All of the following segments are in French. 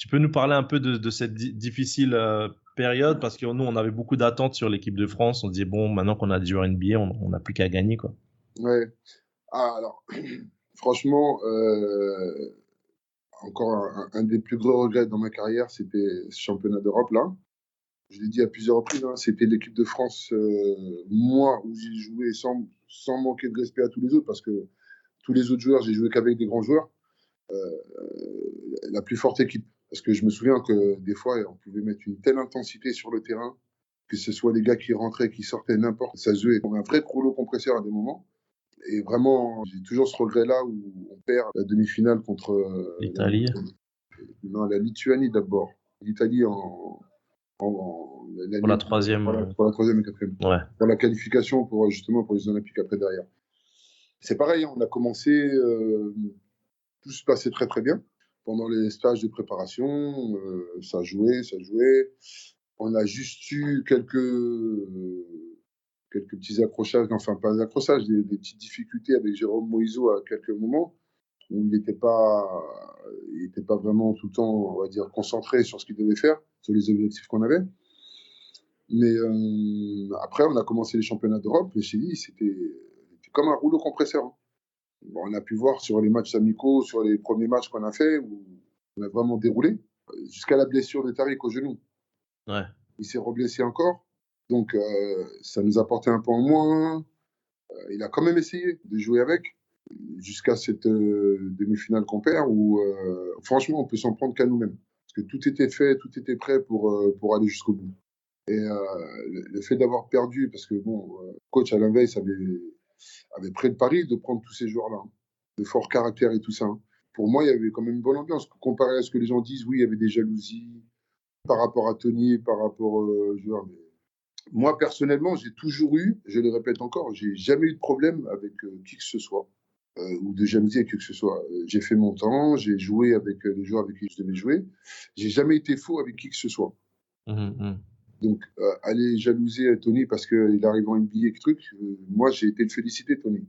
Tu peux nous parler un peu de cette difficile période parce que nous, on avait beaucoup d'attentes sur l'équipe de France. On disait, bon, maintenant qu'on a du NBA, on n'a plus qu'à gagner, quoi. Ouais. Ah, alors, franchement, encore un des plus gros regrets dans ma carrière, c'était ce championnat d'Europe là. Je l'ai dit à plusieurs reprises, hein, c'était l'équipe de France, moi, où j'ai joué sans manquer de respect à tous les autres, parce que tous les autres joueurs, j'ai joué qu'avec des grands joueurs. La plus forte équipe. Parce que je me souviens que des fois, on pouvait mettre une telle intensité sur le terrain, que ce soit les gars qui rentraient, qui sortaient, n'importe, ça se jouait. On a un vrai rouleau compresseur à des moments. Et vraiment, j'ai toujours ce regret-là où on perd la demi-finale contre L'Italie. la Lituanie d'abord. L'Italie Pour la troisième. Voilà, pour la troisième et quatrième. Ouais. Pour la qualification justement pour les Olympiques après derrière. C'est pareil, hein, on a commencé, tout se passait très très bien. Pendant les stages de préparation, ça jouait. On a juste eu quelques petits accrochages, enfin pas des accrochages, des petites difficultés avec Jérôme Moïseau à quelques moments où il n'était pas vraiment tout le temps, on va dire, concentré sur ce qu'il devait faire, sur les objectifs qu'on avait. Mais après, on a commencé les championnats d'Europe et chez lui, c'était comme un rouleau compresseur. Hein. Bon, on a pu voir sur les matchs amicaux, sur les premiers matchs qu'on a fait, où on a vraiment déroulé, jusqu'à la blessure de Tariq au genou. Ouais. Il s'est reblessé encore, donc ça nous a porté un peu en moins. Il a quand même essayé de jouer avec, jusqu'à cette demi-finale qu'on perd, où franchement, on peut s'en prendre qu'à nous-mêmes. Parce que tout était fait, tout était prêt pour aller jusqu'au bout. Et le fait d'avoir perdu, parce que bon, coach Alain Weiss avait pris le pari de prendre tous ces joueurs-là, hein, de fort caractère et tout ça. Hein. Pour moi, il y avait quand même une bonne ambiance. Comparé à ce que les gens disent, oui, il y avait des jalousies par rapport à Tony, par rapport aux joueurs. Mais moi, personnellement, j'ai toujours eu, je le répète encore, j'ai jamais eu de problème avec qui que ce soit, ou de jalousie avec qui que ce soit. J'ai fait mon temps, j'ai joué avec les joueurs avec qui je devais jouer. J'ai jamais été faux avec qui que ce soit. Donc, aller jalouser Tony parce qu'il arrive en NBA et truc, moi, j'ai été le féliciter, Tony.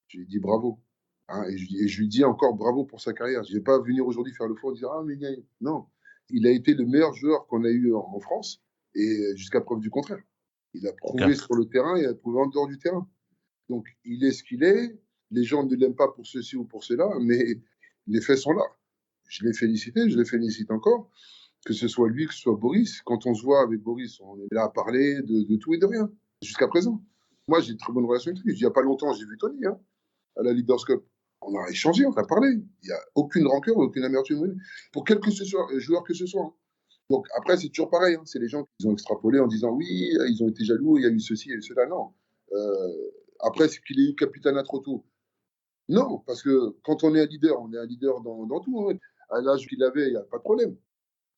Je lui ai dit bravo. Hein, et je lui dis encore bravo pour sa carrière. Je ne vais pas venir aujourd'hui faire le faux et dire ah, mais non. Il a été le meilleur joueur qu'on a eu en France et jusqu'à preuve du contraire. Il a prouvé sur le terrain et il a prouvé en dehors du terrain. Donc, il est ce qu'il est. Les gens ne l'aiment pas pour ceci ou pour cela, mais les faits sont là. Je l'ai félicité, je le félicite encore. Que ce soit lui, que ce soit Boris. Quand on se voit avec Boris, on est là à parler de tout et de rien, jusqu'à présent. Moi, j'ai une très bonne relation avec lui. Il n'y a pas longtemps, j'ai vu Tony hein, à la Leaders Cup. On a échangé, on a parlé. Il n'y a aucune rancœur, aucune amertume. Pour quel que ce soit, joueur que ce soit. Hein. Donc après, c'est toujours pareil. Hein. C'est les gens qui ont extrapolé en disant oui, ils ont été jaloux, il y a eu ceci et cela. Non. Après, c'est qu'il ait eu Capitana trop tôt. Non, parce que quand on est un leader dans tout. Hein. À l'âge qu'il avait, il n'y a pas de problème.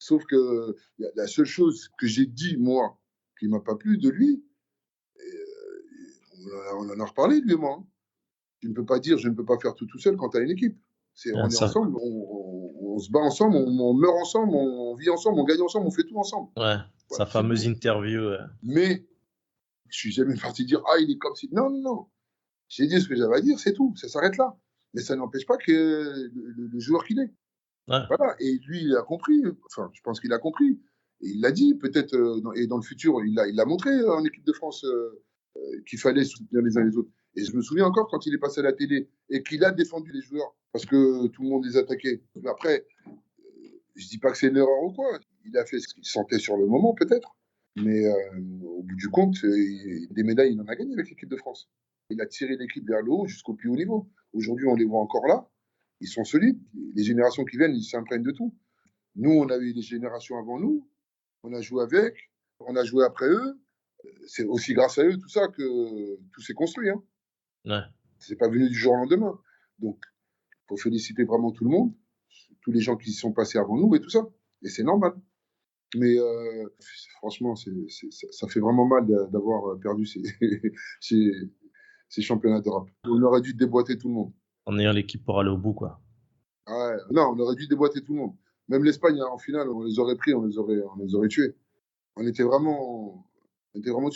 Sauf que la seule chose que j'ai dit, moi, qui ne m'a pas plu de lui, on en a reparlé, lui et moi. Hein. Tu ne peux pas dire je ne peux pas faire tout seul quand tu as une équipe. On est ensemble, on se bat ensemble, on meurt ensemble, on vit ensemble, on gagne ensemble, on fait tout ensemble. Ouais, sa fameuse interview. Mais je suis jamais parti dire ah, il est comme si. Non, non, non. J'ai dit ce que j'avais à dire, c'est tout. Ça s'arrête là. Mais ça n'empêche pas que le joueur qu'il est. Ouais. Voilà. Et lui, il a compris. Enfin, je pense qu'il a compris. Et il l'a dit, peut-être, et dans le futur, il l'a montré en équipe de France qu'il fallait soutenir les uns les autres. Et je me souviens encore quand il est passé à la télé et qu'il a défendu les joueurs parce que tout le monde les attaquait. Mais après, je dis pas que c'est une erreur ou quoi. Il a fait ce qu'il sentait sur le moment, peut-être. Mais au bout du compte, des médailles, il en a gagné avec l'équipe de France. Il a tiré l'équipe vers le haut jusqu'au plus haut niveau. Aujourd'hui, on les voit encore là. Ils sont solides. Les générations qui viennent, ils s'imprègnent de tout. Nous, on a eu des générations avant nous. On a joué avec. On a joué après eux. C'est aussi grâce à eux, tout ça, que tout s'est construit. Hein. Ouais. C'est pas venu du jour au lendemain. Donc, il faut féliciter vraiment tout le monde, tous les gens qui sont passés avant nous et tout ça. Et c'est normal. Mais franchement, ça fait vraiment mal d'avoir perdu ces championnats d'Europe. On aurait dû déboîter tout le monde. En ayant l'équipe pour aller au bout, quoi. Ouais, non, on aurait dû déboîter tout le monde. Même l'Espagne, hein, en finale, on les aurait pris, on les aurait tués. On était vraiment dessus.